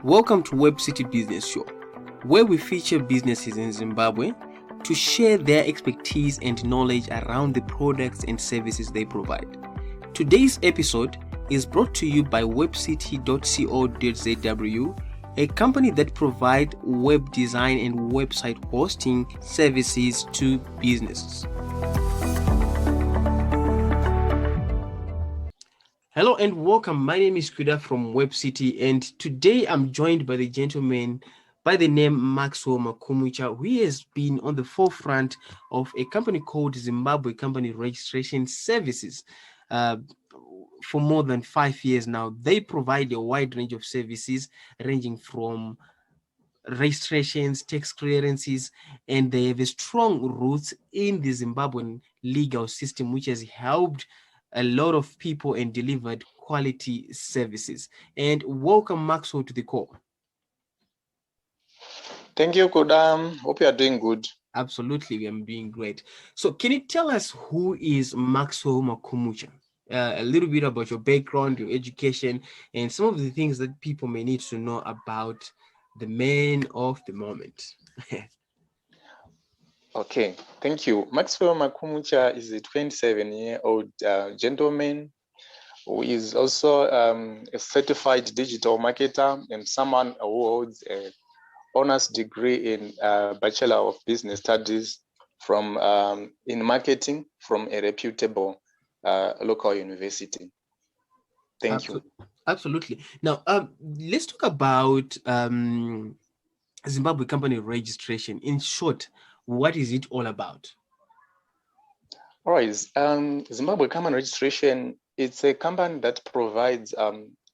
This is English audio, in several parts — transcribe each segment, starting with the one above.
Welcome to Web City Business Show, where we feature businesses in Zimbabwe to share their expertise and knowledge around the products and services they provide. Today's episode is brought to you by webcity.co.zw, a company that provides web design and website hosting services to businesses. Hello and welcome. My name is Kuda from Web City, and today I'm joined by the gentleman by the name Maxwell Makumucha, who has been on the forefront of a company called Zimbabwe Company Registration Services for more than 5 years now. They provide a wide range of services ranging from registrations, tax clearances, and they have a strong roots in the Zimbabwean legal system, which has helped a lot of people and delivered quality services. And welcome, Maxwell, to the call. Thank you, Kodam. Hope you are doing good. Absolutely, I'm doing great. So can you tell us who is Maxwell Makumucha? A little bit about your background, your education, and some of the things that people may need to know about the man of the moment. Okay, thank you. Maxwell Makumucha is a 27-year-old gentleman who is also a certified digital marketer and someone who holds an honors degree in Bachelor of Business Studies from in marketing from a reputable local university. Thank you. Absolutely. Now, let's talk about Zimbabwe Company Registration. In short, what is it all about? All right. Zimbabwe Company Registration, it's a company that provides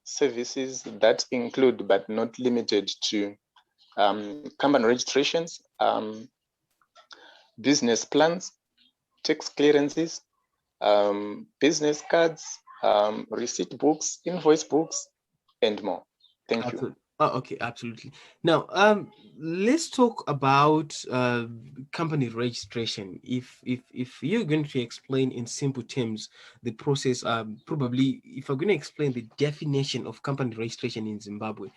services that include but not limited to company registrations, business plans, tax clearances, business cards, receipt books, invoice books, and more. Thank you. Oh, okay, absolutely. Now, let's talk about company registration. If you're going to explain in simple terms the process, probably if I'm going to explain the definition of company registration in Zimbabwe,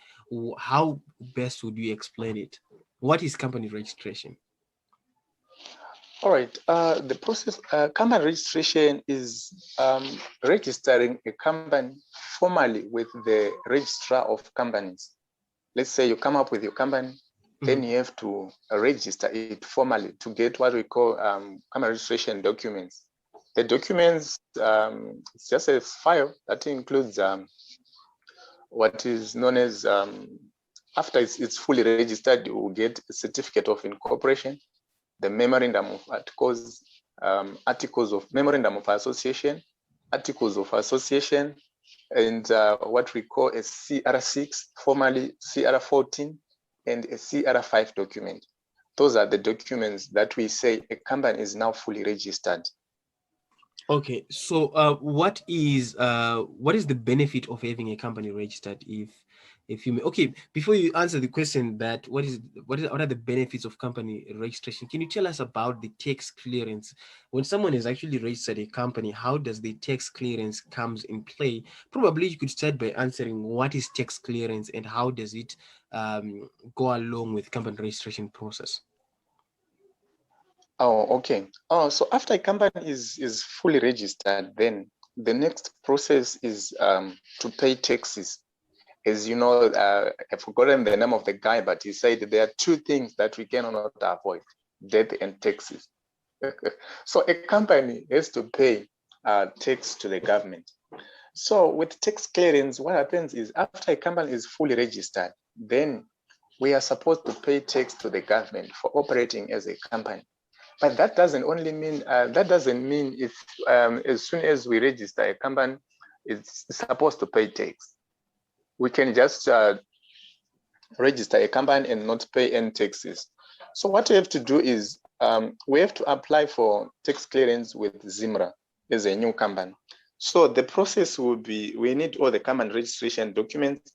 how best would you explain it? What is company registration? All right. The process, company registration is registering a company formally with the registrar of companies. Let's say you come up with your company, then you have to register it formally to get what we call company registration documents. The documents, it's just a file that includes what is known as, after it's fully registered, you will get a certificate of incorporation, the memorandum of articles, articles of memorandum of association, articles of association, and what we call a CR6, formerly CR14, and a CR5 document. Those are the documents that we say a company is now fully registered. Okay, so what is the benefit of having a company registered? If you may, okay, before you answer the question that what are the benefits of company registration, can you tell us about the tax clearance? When someone is actually registered a company, how does the tax clearance comes in play? Probably you could start by answering what is tax clearance and how does it go along with company registration process? Oh, okay. So after a company is fully registered, then the next process is to pay taxes. As you know, I've forgotten the name of the guy, but he said there are two things that we cannot avoid: debt and taxes. So a company has to pay tax to the government. So with tax clearance, what happens is after a company is fully registered, then we are supposed to pay tax to the government for operating as a company. But that doesn't only mean if as soon as we register a company, it's supposed to pay tax. We can just register a company and not pay any taxes. So what we have to do is we have to apply for tax clearance with ZIMRA as a new company. So the process will be, we need all the company registration documents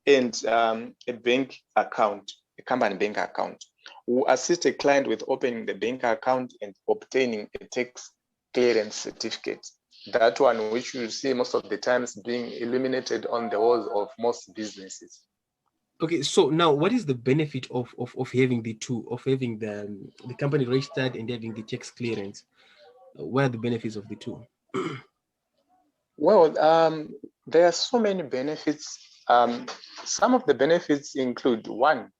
and a bank account, a company bank account. We'll assist a client with opening the bank account and obtaining a tax clearance certificate. That one which you see most of the times being illuminated on the walls of most businesses. Okay, so now what is the benefit of having the two, of having the company registered and having the tax clearance? What are the benefits of the two? Well, there are so many benefits. Some of the benefits include one,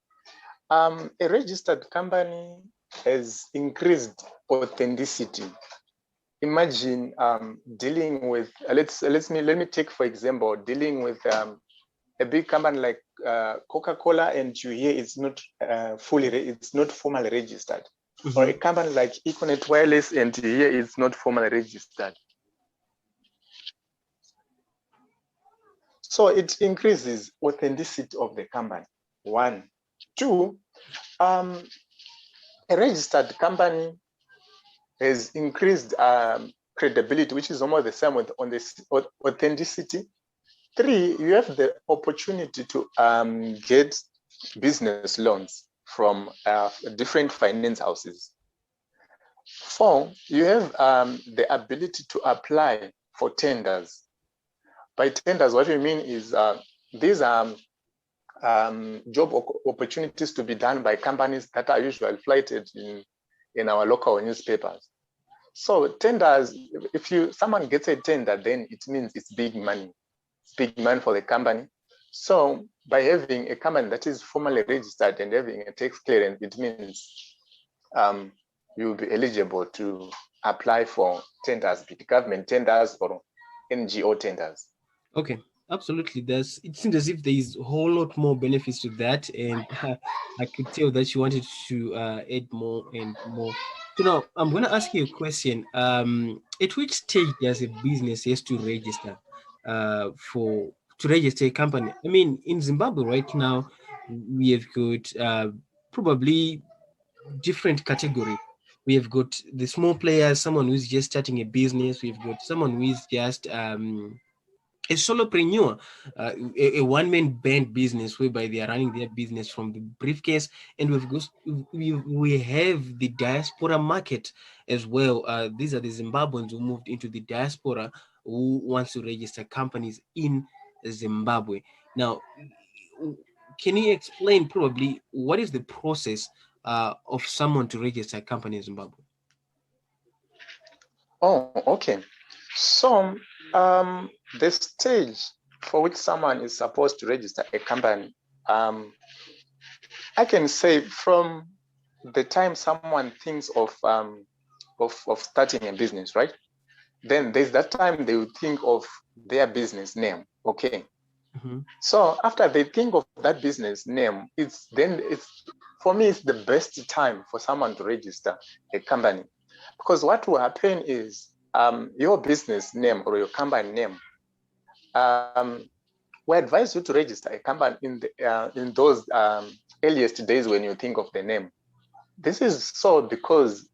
a registered company has increased authenticity. Imagine dealing with let me take for example dealing with a big company like Coca-Cola, and you hear it's not it's not formally registered, or a company like Econet Wireless, and you hear it's not formally registered. So it increases authenticity of the company. One, two, a registered company has increased credibility, which is almost the same with on this authenticity. Three, you have the opportunity to get business loans from different finance houses. Four, you have the ability to apply for tenders. By tenders, what we mean is these are job opportunities to be done by companies that are usually flighted in our local newspapers. So tenders, if someone gets a tender, then it means it's big money. It's big money for the company. So by having a company that is formally registered and having a tax clearance, it means you'll be eligible to apply for tenders, be it government tenders or NGO tenders. Okay, absolutely. It seems as if there is a whole lot more benefits to that, and I could tell that you wanted to add more and more. So now I'm going to ask you a question. At which stage does a business has to register for to register a company? I mean, in Zimbabwe right now, we have got probably different categories. We have got the small players, someone who's just starting a business. We've got someone who is just a solopreneur, a one-man band business whereby they are running their business from the briefcase, and we have the diaspora market as well. These are the Zimbabweans who moved into the diaspora who wants to register companies in Zimbabwe. Now, can you explain probably what is the process of someone to register a company in Zimbabwe? Oh, okay. So the stage for which someone is supposed to register a company, I can say from the time someone thinks of starting a business, right? Then there's that time they will think of their business name. Okay. Mm-hmm. So after they think of that business name, it's for me, it's the best time for someone to register a company. Because what will happen is your business name or your company name, we advise you to register a company in those earliest days when you think of the name. This is so because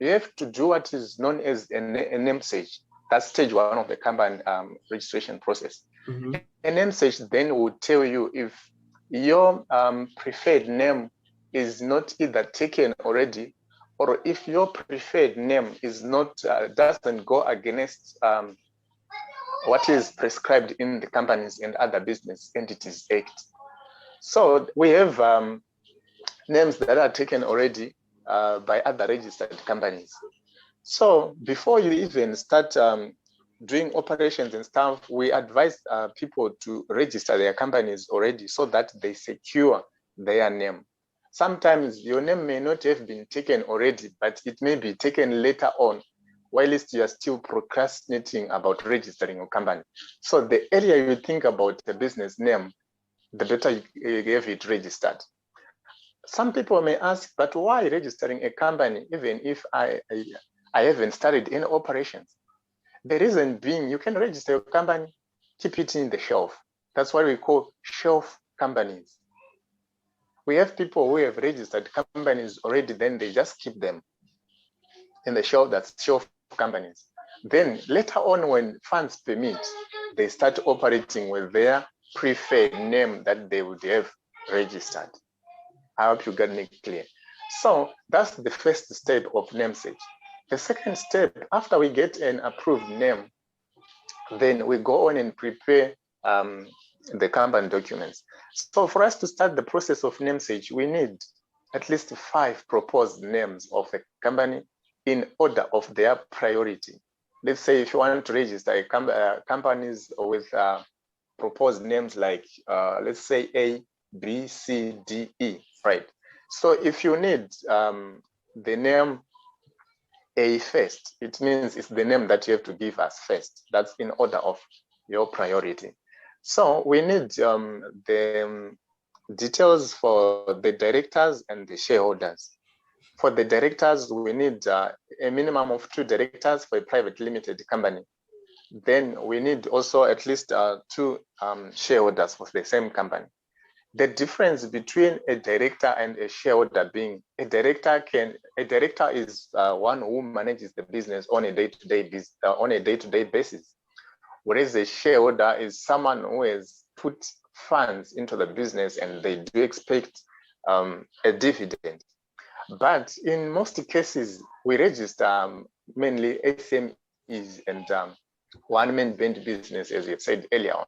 you have to do what is known as a name search. That's stage one of the company registration process. Mm-hmm. A name search then will tell you if your preferred name is not either taken already, or if your preferred name is not doesn't go against what is prescribed in the Companies and Other Business Entities Act. So we have names that are taken already by other registered companies. So before you even start doing operations and stuff, we advise people to register their companies already so that they secure their name. Sometimes your name may not have been taken already, but it may be taken later on, whilst you are still procrastinating about registering your company. So the earlier you think about the business name, the better you have it registered. Some people may ask, but why registering a company even if I haven't started any operations? The reason being, you can register your company, keep it in the shelf. That's what we call shelf companies. We have people who have registered companies already, then they just keep them in the shelf. That's shelf companies. Then later on, when funds permit, they start operating with their preferred name that they would have registered. I hope you got me clear. So that's the first step of name search. The second step, after we get an approved name, Then we go on and prepare the company documents. So for us to start the process of name search, we need at least 5 proposed names of a company in order of their priority. Let's say if you want to register companies with proposed names like, let's say A, B, C, D, E, right? So if you need the name A first, it means it's the name that you have to give us first. That's in order of your priority. So we need the details for the directors and the shareholders. For the directors, we need a minimum of 2 directors for a private limited company. Then we need also at least 2 shareholders for the same company. The difference between a director and a shareholder being a director is one who manages the business on a day-to-day basis, whereas a shareholder is someone who has put funds into the business and they do expect a dividend. But in most cases, we register mainly SMEs and one-man band business, as you said earlier on.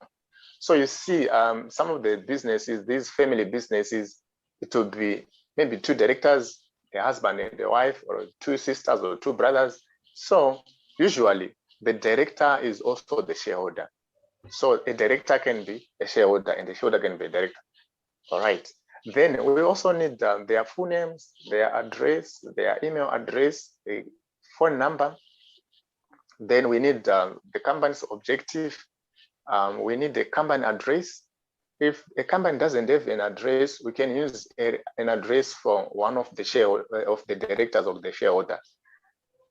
So you see, some of the businesses, these family businesses, it will be maybe 2 directors, a husband and a wife, or 2 sisters or 2 brothers. So usually the director is also the shareholder. So a director can be a shareholder and a shareholder can be a director. All right. Then we also need their full names, their address, their email address, a phone number. Then we need the company's objective. We need a company address. If a company doesn't have an address, we can use an address for one of the directors of the shareholders.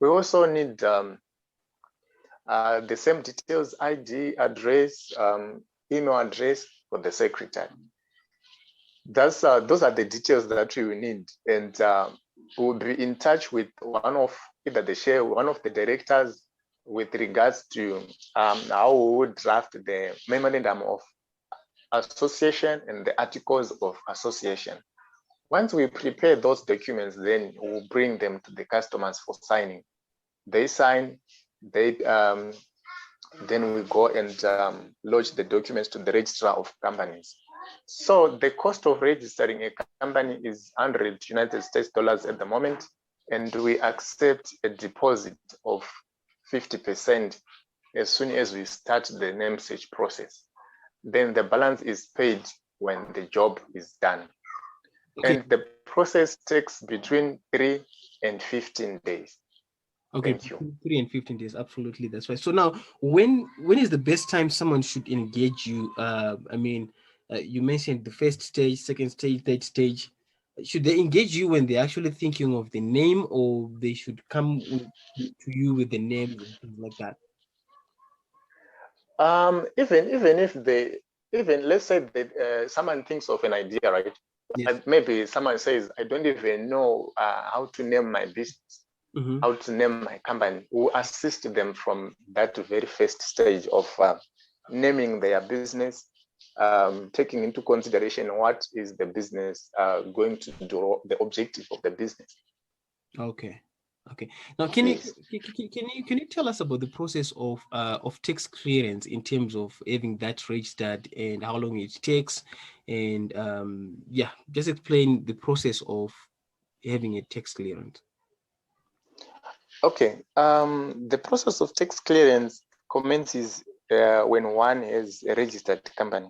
We also need the same details: ID, address, email address for the secretary. Those are the details that we will need, and we'll be in touch with one of the directors with regards to how we would draft the memorandum of association and the articles of association. Once we prepare those documents, then we'll bring them to the customers for signing. They sign, then we go and lodge the documents to the registrar of companies. So the cost of registering a company is $100 United States at the moment, and we accept a deposit of 50% as soon as we start the name search process. Then the balance is paid when the job is done. Okay. And the process takes between 3 and 15 days. Okay, Thank you. 3 and 15 days, absolutely, that's right. So now, when is the best time someone should engage you? You mentioned the first stage, second stage, third stage. Should they engage you when they're actually thinking of the name, or they should come to you with the name and things like that? Even let's say that someone thinks of an idea, right? Yes. Maybe someone says, I don't even know how to name my business, how to name my company. We'll assist them from that very first stage of naming their business, taking into consideration what is the business going to do, the objective of the business. Okay. Now, can you tell us about the process of tax clearance in terms of having that registered and how long it takes, and just explain the process of having a tax clearance. Okay. The process of tax clearance commences when one is a registered company.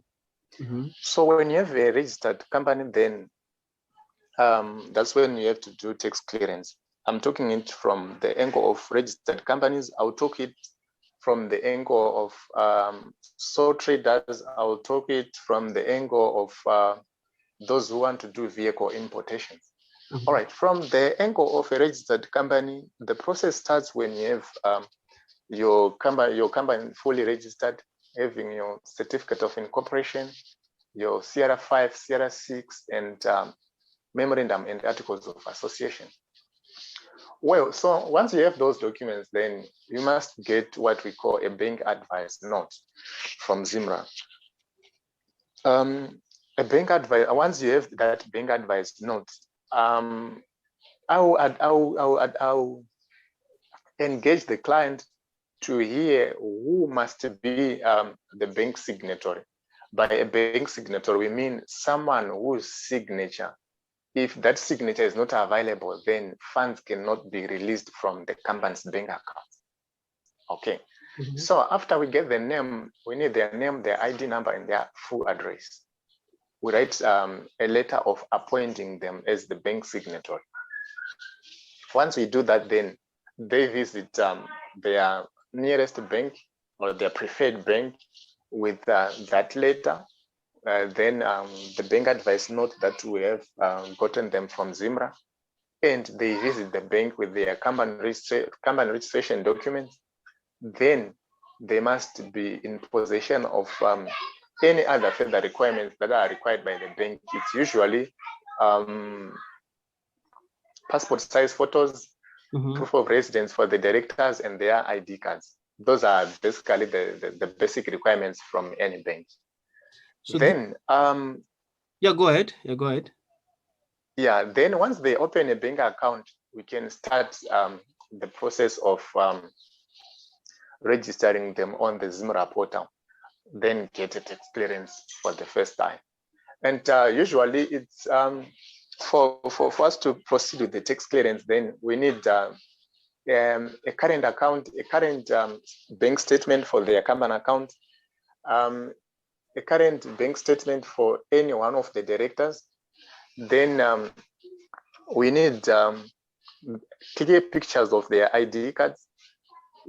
So when you have a registered company, then that's when you have to do tax clearance. I'm talking it from the angle of registered companies. I'll talk it from the angle of sole traders. I'll talk it from the angle of those who want to do vehicle importations. All right, from the angle of a registered company, the process starts when you have your company fully registered, having your certificate of incorporation, your Sierra 5, Sierra 6, and memorandum and articles of association. Well, so once you have those documents, then you must get what we call a bank advice note from ZIMRA. A bank advice. Once you have that bank advice note, I'll engage the client to hear who must be the bank signatory. By a bank signatory, we mean someone whose signature, if that signature is not available, then funds cannot be released from the company's bank account. Okay. Mm-hmm. So after we get the name, we need their name, their ID number, and their full address. We write a letter of appointing them as the bank signatory. Once we do that, then they visit their nearest bank or their preferred bank with that letter. Then the bank advice note that we have gotten them from Zimra, and they visit the bank with their company registration documents. Then they must be in possession of any other further requirements that are required by the bank. It's usually passport size photos, Mm-hmm. proof of residence for the directors, and their ID cards. Those are basically the basic requirements from any bank. So then yeah, go ahead. Yeah, go ahead. Yeah, then once they open a bank account, we can start the process of registering them on the Zimra portal, then get a tax clearance for the first time. And usually it's for us to proceed with the tax clearance, then we need a current account, a current bank statement for their company account, a current bank statement for any one of the directors. Then we need clear pictures of their ID cards,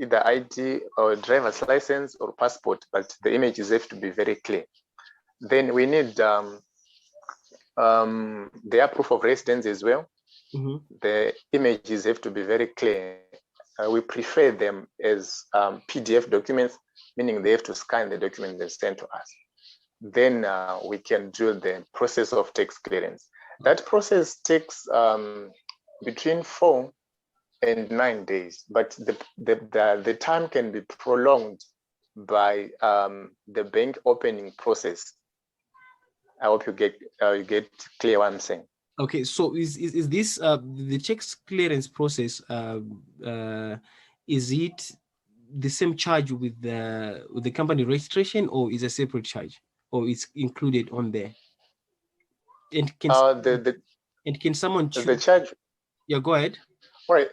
either ID or driver's license or passport, but the images have to be very clear. Then we need their proof of residence as well. Mm-hmm. The images have to be very clear. We prefer them as PDF documents, meaning they have to scan the document they send to us. Then we can do the process of tax clearance. That process takes between 4 and 9 days, but the time can be prolonged by the bank opening process. I hope you get clear what I'm saying. Okay, so is this the tax clearance process? Is it the same charge with the company registration, or is a separate charge, or it's included on there? And can someone choose the charge? Yeah, go ahead. All right,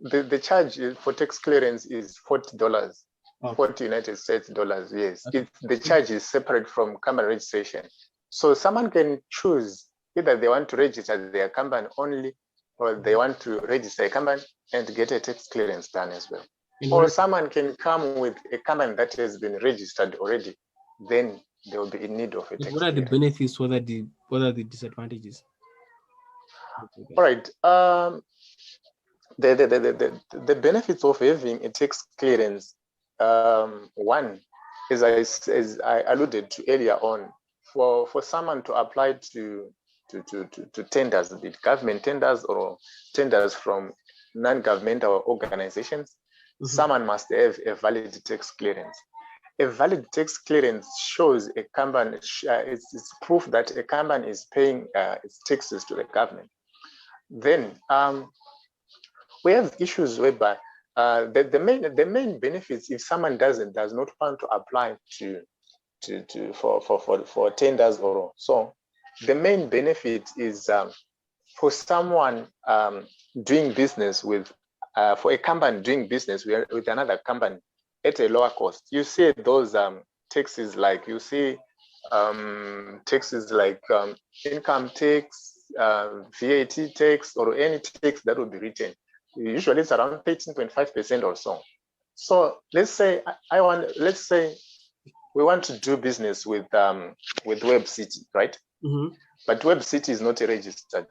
the charge for tax clearance is $40. Okay. 40 United States dollars. Yes, okay. The charge is separate from company registration. So someone can choose either they want to register their company only, or they want to register a company and get a tax clearance done as well. Or someone can come with a company that has been registered already. Then they will be in need of a tax clearance. What are the benefits? What are the disadvantages? All right. The benefits of having a tax clearance, one, as I alluded to earlier on, for someone to apply to tenders, be it government tenders or tenders from non-governmental organizations, mm-hmm. Someone must have a valid tax clearance. A valid tax clearance shows a company, it's proof that a company is paying its taxes to the government. Then we have issues whereby the main benefits, if someone does not want to apply for tenders or so, the main benefit is for someone doing business with for a company doing business with another company at a lower cost. You see those taxes, like you see taxes like income tax, VAT tax, or any tax that will be written. Usually it's around 13.5% or so. So let's say we want to do business with Web City, right? Mm-hmm. But Web City is not a registered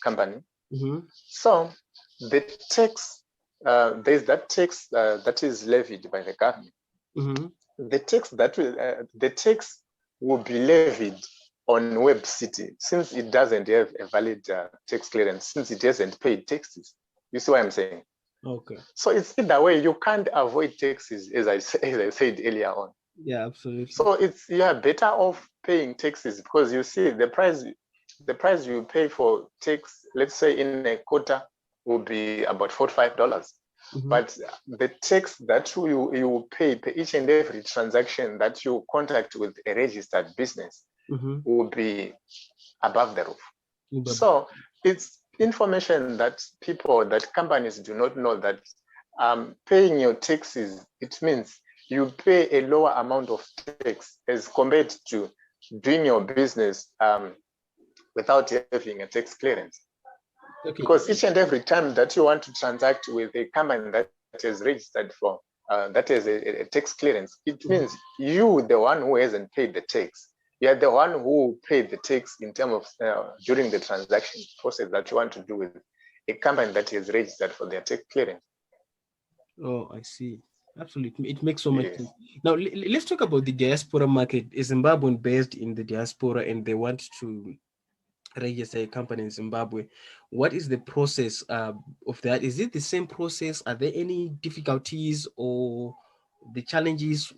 company. Mm-hmm. So the tax, there's that tax that is levied by the government. Mm-hmm. The tax will be levied on Web City since it doesn't have a valid tax clearance, since it hasn't paid taxes. You see what I'm saying? Okay. So it's either way, you can't avoid taxes, as I said earlier on. Yeah, absolutely. So you are better off paying taxes, because you see the price you pay for tax, let's say in a quarter, will be about $45. But the tax that you pay per each and every transaction that you contact with a registered business will be above the roof. So it's information that companies do not know, that paying your taxes, it means you pay a lower amount of tax as compared to doing your business without having a tax clearance. Because each and every time that you want to transact with a company that is registered for, that is a tax clearance, it means you, the one who hasn't paid the tax, you are the one who paid the tax in terms of during the transaction process that you want to do with a company that is registered for their tax clearance. Oh, I see. Absolutely. It makes so much sense. Now, let's talk about the diaspora market. Is Zimbabwean based in the diaspora and they want to register a company in Zimbabwe? What is the process of that? Is it the same process? Are there any difficulties or the challenges?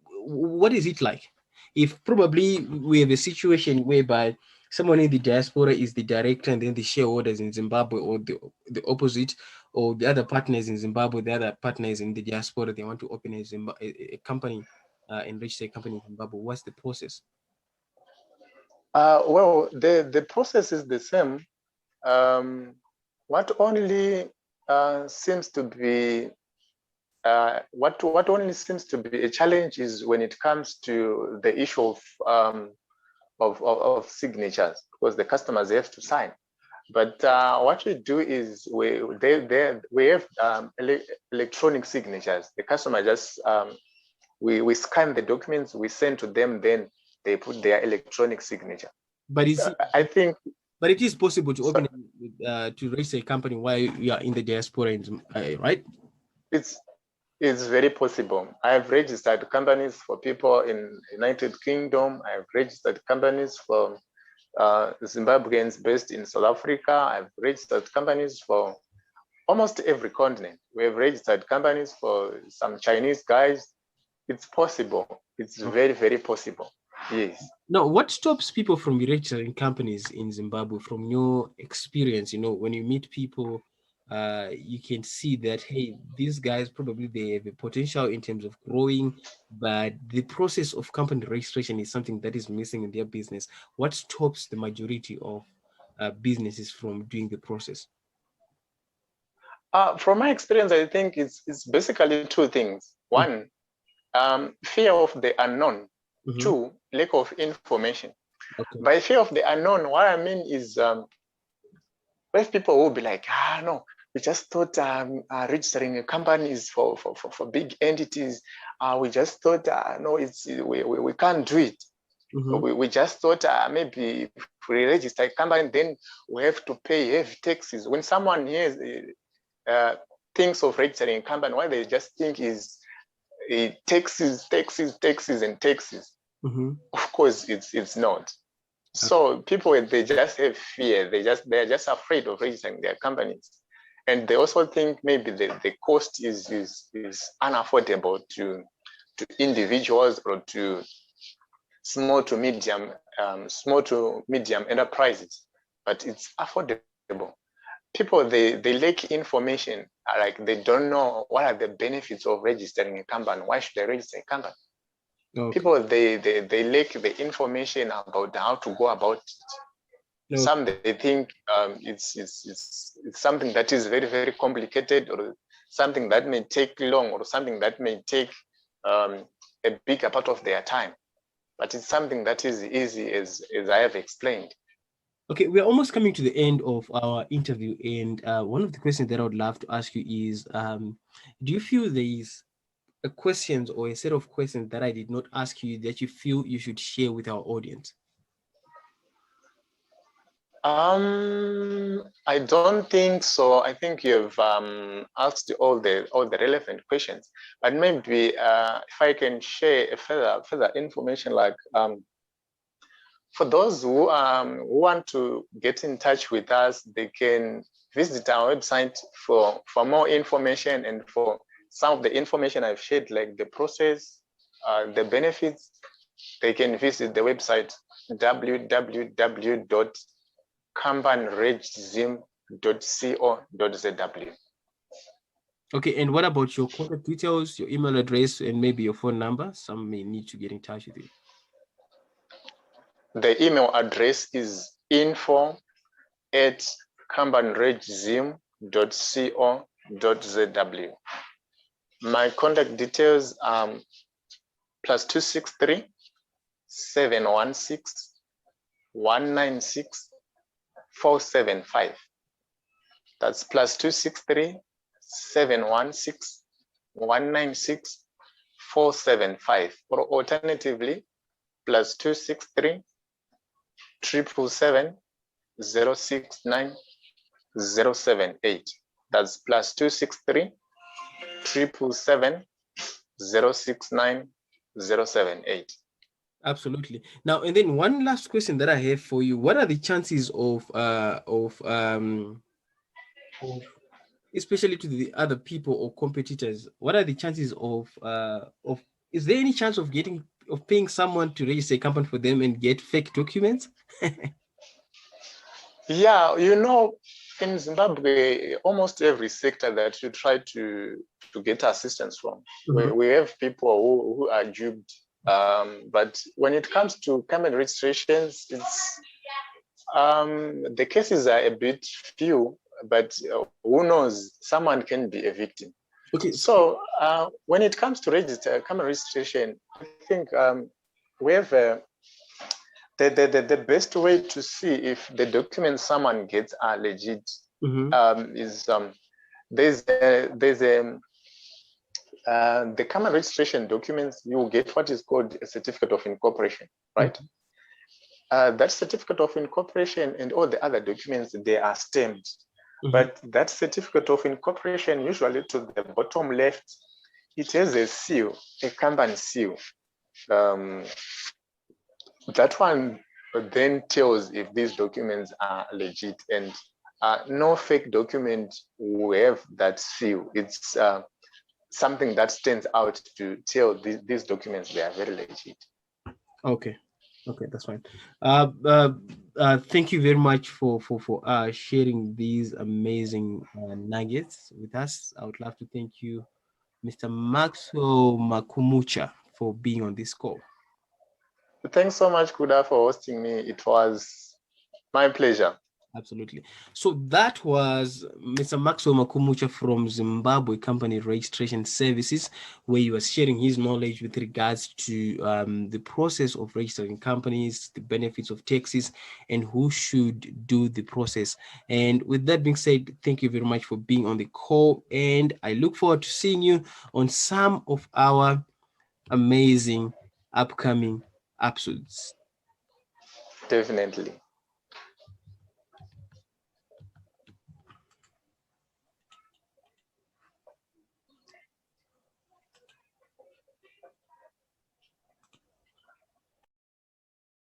What is it like? If probably we have a situation whereby someone in the diaspora is the director and then the shareholders in Zimbabwe, or the opposite, or the other partners in Zimbabwe, the other partners in the diaspora, they want to open a company and register a company in Zimbabwe. What's the process? Well, the process is the same. What only seems to be what only seems to be a challenge is when it comes to the issue of signatures, because the customers have to sign. But what we do is we have electronic signatures. The customer just we scan the documents, we send to them, then they put their electronic signature. But I think. But it is possible to open to register a company while you are in the diaspora, right? It's very possible. I have registered companies for people in United Kingdom. I have registered companies for Zimbabweans based in South Africa. I've registered companies for almost every continent. We have registered companies for some Chinese guys. It's possible. It's very, very possible. Yes. Now, what stops people from registering companies in Zimbabwe? From your experience, when you meet people, you can see that, hey, these guys probably they have a potential in terms of growing, but the process of company registration is something that is missing in their business. What stops the majority of businesses from doing the process? From my experience, I think it's basically two things. One, fear of the unknown. Two, lack of information. By fear of the unknown, what I mean is if people will be like, no, we just thought registering a company is for big entities. We just thought, no, we can't do it. We just thought maybe if we register a company, then we have to pay heavy taxes. When someone hears thinks of registering a company, what they just think is taxes, and taxes. Of course, it's not. So people, they just have fear. They're just afraid of registering their companies, and they also think maybe the cost is unaffordable to individuals or to small to medium enterprises. But it's affordable. People, they lack information. Like, they don't know what are the benefits of registering a company. Why should I register a company? People, they lack the information about how to go about it. Some, they think it's something that is very, very complicated, or something that may take long, or something that may take a bigger part of their time. But it's something that is easy, as I have explained. Okay, we're almost coming to the end of our interview, and one of the questions that I would love to ask you is, do you feel there is a questions or a set of questions that I did not ask you that you feel you should share with our audience? I don't think so. I think you've asked all the relevant questions. But maybe if I can share a further information, like for those who want to get in touch with us, they can visit our website for more information, and for some of the information I've shared, like the process, the benefits. They can visit the website www.companyregzim.co.zw. Okay, and what about your contact details, your email address, and maybe your phone number? Some may need to get in touch with you. The email address is info@companyregzim.co.zw. My contact details +263 716 196 475. That's +263 716 196 475. Or alternatively, +263 777 069 078. That's +263 777 069 078. Absolutely. Now, and then one last question that I have for you: what are the chances of especially to the other people or competitors? What are the chances of is there any chance of paying someone to register a company for them and get fake documents? Yeah, in Zimbabwe, almost every sector that you try to get assistance from, we have people who are duped. But when it comes to company registrations, it's the cases are a bit few, but who knows? Someone can be a victim. Okay. So when it comes to company registration, I think we have the best way to see if the documents someone gets are legit is there's the company registration documents. You get what is called a certificate of incorporation, right? That certificate of incorporation and all the other documents, they are stamped. But that certificate of incorporation, usually to the bottom left, it has a seal, a company seal. That one then tells if these documents are legit, and no fake document will have that seal. It's something that stands out to tell these documents they are very legit. Okay, that's fine. Thank you very much for sharing these amazing nuggets with us. I would love to thank you, Mr. Maxwell Makumucha, for being on this call. Thanks so much, Kuda, for hosting me. It was my pleasure. Absolutely. So that was Mr. Maxwell Makumucha from Zimbabwe Company Registration Services, where he was sharing his knowledge with regards to the process of registering companies, the benefits of taxes, and who should do the process. And with that being said, thank you very much for being on the call. And I look forward to seeing you on some of our amazing upcoming episodes. Definitely.